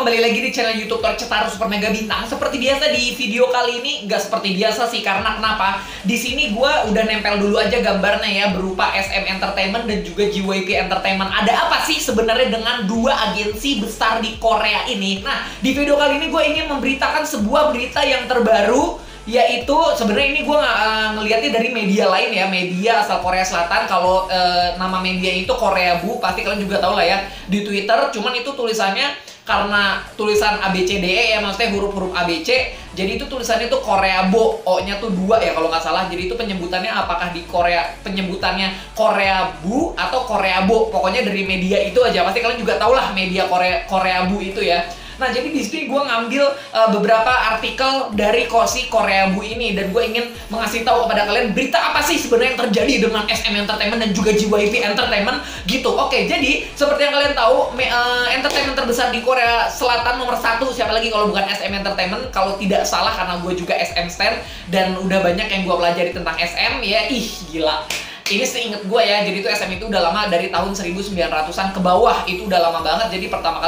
kembali lagi di channel YouTube Tercetar Super Mega Bintang. Seperti biasa di video kali ini, nggak seperti biasa sih, karena kenapa? Di sini gue udah nempel dulu aja gambarnya ya, berupa SM Entertainment dan juga JYP Entertainment. Ada apa sih sebenarnya dengan dua agensi besar di Korea ini? Nah, di video kali ini gue ingin memberitakan sebuah berita yang terbaru, yaitu sebenarnya ini gue ngeliatnya dari media lain ya, media asal Korea Selatan. Kalau nama media itu Korea Bu, pasti kalian juga tahu lah ya di Twitter. Cuman itu tulisannya karena tulisan ABCDE ya, maksudnya huruf-huruf ABC, jadi itu tulisannya tuh Korea Bo, O-nya tuh 2 ya kalau nggak salah. Jadi itu penyebutannya apakah di Korea penyebutannya Korea Bu atau Korea Bo, pokoknya dari media itu aja. Pasti kalian juga tahu lah media Korea Bu itu ya. Nah, jadi di sini gue ngambil beberapa artikel dari si Korea Bu ini, dan gue ingin mengasih tahu kepada kalian berita apa sih sebenarnya yang terjadi dengan SM Entertainment dan juga JYP Entertainment gitu. Oke, jadi seperti yang kalian tahu, entertainment terbesar di Korea Selatan nomor 1 siapa lagi kalau bukan SM Entertainment, kalau tidak salah, karena gue juga SM stan dan udah banyak yang gue pelajari tentang SM ya. Ih, gila. Ini seinget gue ya, jadi itu SM itu udah lama, dari tahun 1900-an ke bawah, itu udah lama banget. Jadi pertama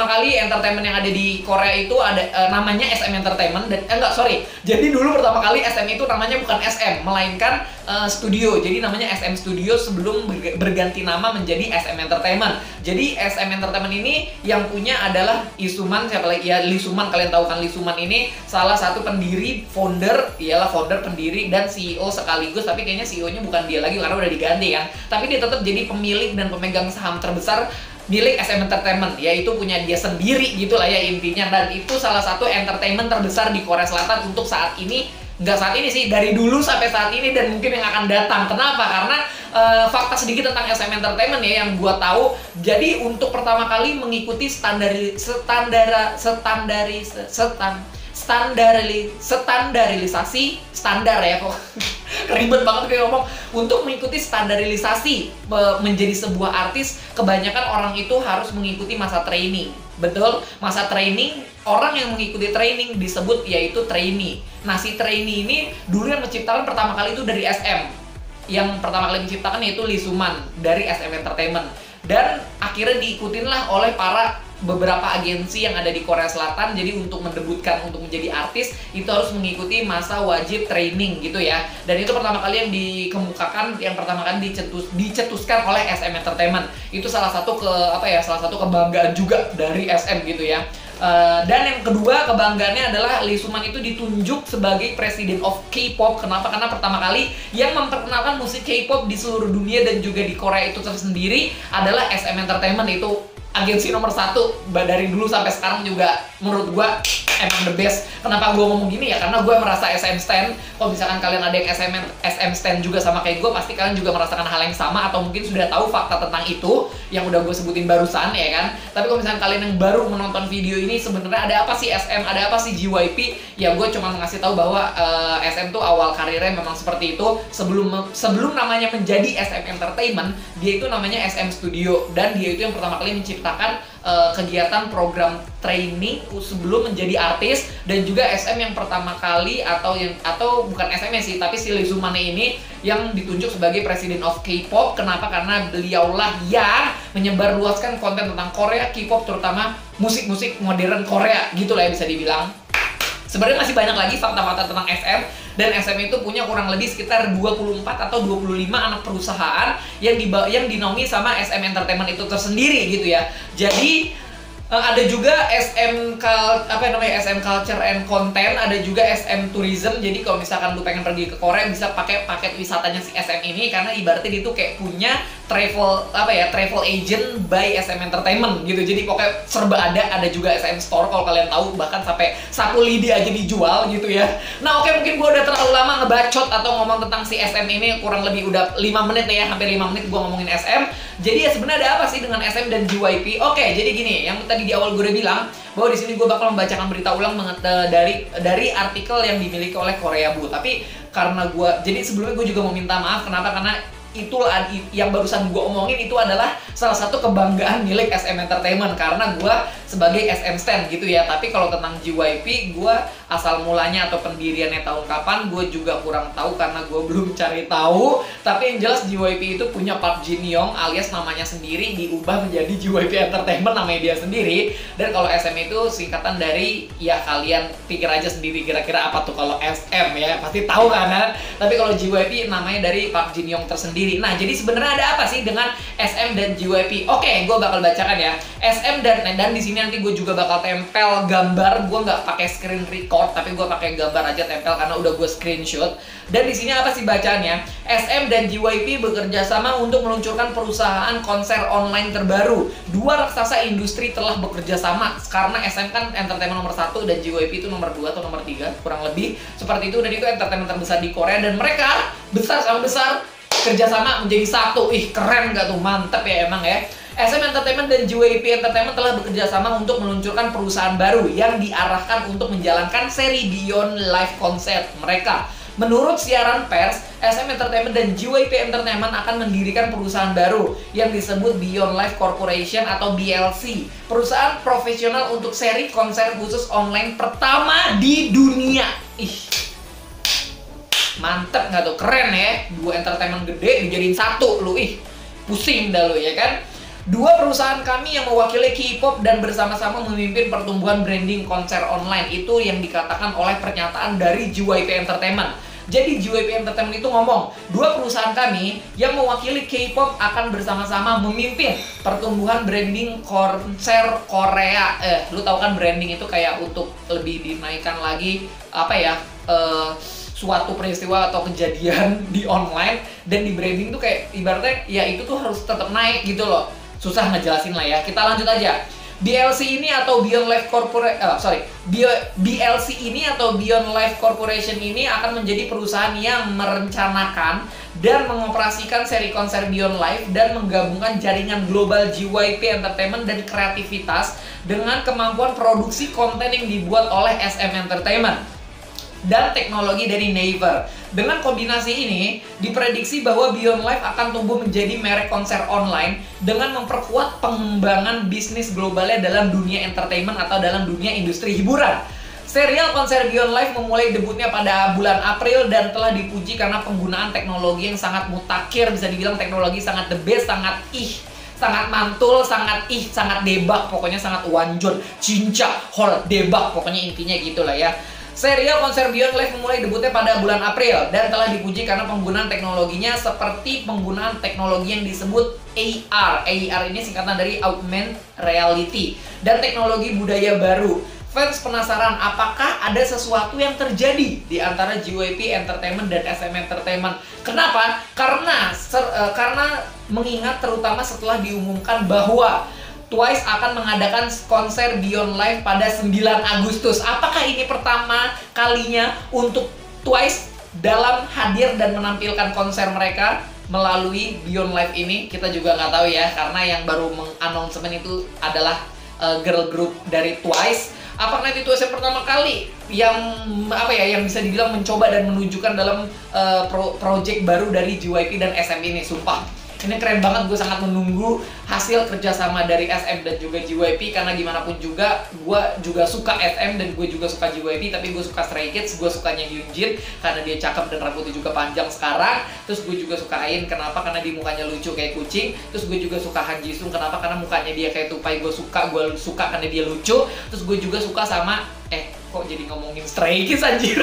kali entertainment yang ada di Korea itu ada namanya SM Entertainment, dan jadi dulu pertama kali SM itu namanya bukan SM, melainkan studio. Jadi namanya SM Studio sebelum berganti nama menjadi SM Entertainment. Jadi SM Entertainment ini yang punya adalah Lee Soo-man, siapa lagi ya, Lee Soo-man, kalian tahu kan Lee Soo-man ini salah satu pendiri, founder, pendiri dan CEO sekaligus, tapi kayaknya CEO-nya bukan dia lagi karena udah diganti kan. Tapi dia tetap jadi pemilik dan pemegang saham terbesar milik SM Entertainment, yaitu punya dia sendiri gitu lah ya intinya. Dan itu salah satu entertainment terbesar di Korea Selatan untuk saat ini. Nggak saat ini sih, dari dulu sampai saat ini dan mungkin yang akan datang. Kenapa? Karena fakta sedikit tentang SM Entertainment ya yang gua tahu. Jadi untuk pertama kali mengikuti standarisasi standar ya kok ribet banget kayak ngomong. Untuk mengikuti standarisasi menjadi sebuah artis, kebanyakan orang itu harus mengikuti masa training. Betul, masa training, orang yang mengikuti training disebut yaitu trainee. Nah, si trainee ini dulu yang menciptakan pertama kali itu dari SM. Yang pertama kali menciptakan yaitu Lee Soo-man dari SM Entertainment. Dan akhirnya diikutin lah oleh para beberapa agensi yang ada di Korea Selatan. Jadi untuk mendebutkan, untuk menjadi artis, itu harus mengikuti masa wajib training gitu ya. Dan itu pertama kali yang dikemukakan, yang pertama kali dicetuskan oleh SM Entertainment. Itu salah satu kebanggaan juga dari SM gitu ya. Dan yang kedua kebanggaannya adalah Lee Soo-man itu ditunjuk sebagai President of K-pop. Kenapa? Karena pertama kali yang memperkenalkan musik K-pop di seluruh dunia dan juga di Korea itu tersendiri adalah SM Entertainment. Itu agensi nomor 1 dari dulu sampai sekarang juga menurut gua emang the best. Kenapa gua ngomong gini ya? Karena gua merasa SM stan. Kalau misalkan kalian ada yang SM stan juga sama kayak gua, pasti kalian juga merasakan hal yang sama atau mungkin sudah tahu fakta tentang itu yang udah gue sebutin barusan ya kan. Tapi kalau misalkan kalian yang baru menonton video ini, sebenarnya ada apa sih SM, ada apa sih JYP? Ya gue cuma ngasih tahu bahwa SM tuh awal karirnya memang seperti itu. Sebelum namanya menjadi SM Entertainment, dia itu namanya SM Studio, dan dia itu yang pertama kali menciptakan kegiatan program training sebelum menjadi artis. Dan juga SM yang pertama kali atau bukan SM sih, tapi si Lee Soo-man ini yang ditunjuk sebagai President of K-pop. Kenapa? Karena beliaulah yang menyebarluaskan konten tentang Korea, K-pop, terutama musik-musik modern Korea gitu lah ya bisa dibilang. Sebenarnya masih banyak lagi fakta-fakta tentang SM, dan SM itu punya kurang lebih sekitar 24 atau 25 anak perusahaan yang dinaungi sama SM Entertainment itu tersendiri gitu ya. Jadi ada juga SM Culture and Content, ada juga SM Tourism. Jadi kalau misalkan lu pengen pergi ke Korea, bisa pakai paket wisatanya si SM ini, karena ibaratnya dia tuh kayak punya travel agent by SM Entertainment gitu. Jadi pokoknya serba ada juga SM Store kalau kalian tahu, bahkan sampai sapu lidi aja dijual gitu ya. Nah, oke, mungkin gua udah terlalu lama ngebacot atau ngomong tentang si SM ini, kurang lebih udah 5 menit ya, hampir 5 menit gua ngomongin SM. Jadi ya sebenarnya ada apa sih dengan SM dan JYP? Oke, jadi gini, yang tadi di awal gue udah bilang bahwa di sini gue bakal membacakan berita ulang dari artikel yang dimiliki oleh Korea Bu. Tapi karena jadi sebelumnya gue juga mau minta maaf. Kenapa? Karena itulah yang barusan gue omongin itu adalah salah satu kebanggaan milik SM Entertainment karena gue sebagai SM Stan gitu ya. Tapi kalau tentang JYP, gue asal mulanya atau pendiriannya tahun kapan gue juga kurang tahu karena gue belum cari tahu. Tapi yang jelas JYP itu punya Park Jin Young alias namanya sendiri diubah menjadi JYP Entertainment, namanya dia sendiri. Dan kalau SM itu singkatan dari, ya kalian pikir aja sendiri kira-kira apa tuh kalau SM ya, pasti tahu kan ya? Tapi kalau JYP namanya dari Park Jin Young tersendiri. Nah, jadi sebenarnya ada apa sih dengan SM dan JYP? Oke, gue bakal bacakan ya. SM dan di sini nanti gue juga bakal tempel gambar. Gue nggak pakai screen record, tapi gue pakai gambar aja tempel karena udah gue screenshot. Dan di sini apa sih bacaannya? SM dan JYP bekerja sama untuk meluncurkan perusahaan konser online terbaru. Dua raksasa industri telah bekerja sama karena SM kan entertainment nomor 1 dan JYP itu nomor 2 atau nomor 3 kurang lebih seperti itu. Dan itu entertainment terbesar di Korea dan mereka besar sama besar kerjasama menjadi satu. Ih, keren gak tuh? Mantep ya emang ya. SM Entertainment dan JYP Entertainment telah bekerja sama untuk meluncurkan perusahaan baru yang diarahkan untuk menjalankan seri Beyond Live Concert mereka. Menurut siaran pers, SM Entertainment dan JYP Entertainment akan mendirikan perusahaan baru yang disebut Beyond Live Corporation atau BLC. Perusahaan profesional untuk seri konser khusus online pertama di dunia. Ih, mantep nggak tuh? Keren ya, dua entertainment gede dijadiin satu lu. Ih, pusing dah lu ya kan. Dua perusahaan kami yang mewakili K-pop dan bersama-sama memimpin pertumbuhan branding konser online. Itu yang dikatakan oleh pernyataan dari JYP Entertainment. Jadi JYP Entertainment itu ngomong, dua perusahaan kami yang mewakili K-pop akan bersama-sama memimpin pertumbuhan branding konser Korea. Lu tahu kan branding itu kayak untuk lebih dinaikkan lagi apa ya? Suatu peristiwa atau kejadian di online dan di branding tuh kayak ibaratnya ya itu tuh harus tetap naik gitu loh. Susah ngejelasin lah ya. Kita lanjut aja. BLC ini atau Beyond Live Corporation BLC ini atau Beyond Live Corporation ini akan menjadi perusahaan yang merencanakan dan mengoperasikan seri konser Beyond Live dan menggabungkan jaringan global JYP Entertainment dan kreativitas dengan kemampuan produksi konten yang dibuat oleh SM Entertainment dan teknologi dari Naver. Dengan kombinasi ini, diprediksi bahwa Beyond Live akan tumbuh menjadi merek konser online dengan memperkuat pengembangan bisnis globalnya dalam dunia entertainment atau dalam dunia industri hiburan. Serial konser Beyond Live memulai debutnya pada bulan April dan telah dipuji karena penggunaan teknologi yang sangat mutakhir, bisa dibilang teknologi sangat the best, sangat mantul, sangat debak, pokoknya sangat wanjun, cinca, hol, debak, pokoknya intinya gitulah ya. Serial konser Beyond Live memulai debutnya pada bulan April dan telah dipuji karena penggunaan teknologinya seperti penggunaan teknologi yang disebut AR. AR ini singkatan dari Augmented Reality dan teknologi budaya baru. Fans penasaran apakah ada sesuatu yang terjadi di antara JYP Entertainment dan SM Entertainment. Kenapa? Karena mengingat terutama setelah diumumkan bahwa Twice akan mengadakan konser Beyond Live pada 9 Agustus. Apakah ini pertama kalinya untuk Twice dalam hadir dan menampilkan konser mereka melalui Beyond Live ini? Kita juga nggak tahu ya, karena yang baru meng-announcement itu adalah girl group dari Twice. Apakah nanti Twice yang pertama kali yang bisa dibilang mencoba dan menunjukkan dalam project baru dari JYP dan SM ini? Sumpah, ini keren banget, gue sangat menunggu hasil kerjasama dari SM dan juga JYP. Karena gimana pun juga, gue juga suka SM dan gue juga suka JYP. Tapi gue suka Stray Kids, gue sukanya Hyunjin karena dia cakep dan rambutnya juga panjang sekarang. Terus gue juga suka Ain, kenapa? Karena dia mukanya lucu kayak kucing. Terus gue juga suka Han Jisung, kenapa? Karena mukanya dia kayak tupai, gue suka karena dia lucu. Terus gue juga suka sama, kok jadi ngomongin Stray Kids anjir.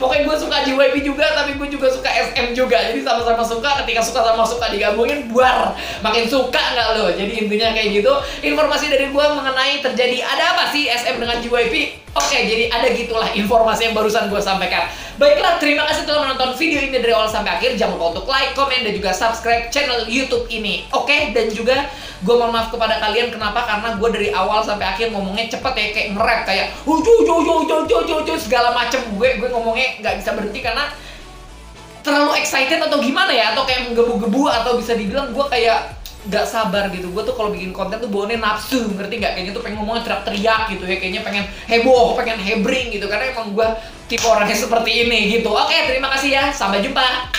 Pokoknya gue suka JYP juga, tapi gue juga suka SM juga. Jadi sama-sama suka, ketika suka sama suka digabungin, buar, makin suka nggak lo? Jadi intinya kayak gitu. Informasi dari gue mengenai terjadi ada apa sih SM dengan JYP. Oke, jadi ada gitulah informasi yang barusan gue sampaikan. Baiklah, terima kasih telah menonton video ini dari awal sampai akhir. Jangan lupa untuk like, komen, dan juga subscribe channel YouTube ini. Oke, dan juga gue mohon maaf kepada kalian, kenapa? Karena gue dari awal sampai akhir ngomongnya cepet ya, kayak nge-rap, kayak segala macem. Gue ngomongnya nggak bisa berhenti karena terlalu excited atau gimana ya, atau kayak menggebu-gebu, atau bisa dibilang gue kayak gak sabar gitu. Gue tuh kalau bikin konten tuh bawaannya nafsu, ngerti gak? Kayaknya tuh pengen ngomongnya teriak-teriak gitu ya, kayaknya pengen heboh, pengen hebring gitu, karena emang gue tipe orangnya seperti ini gitu. Oke, terima kasih ya, sampai jumpa.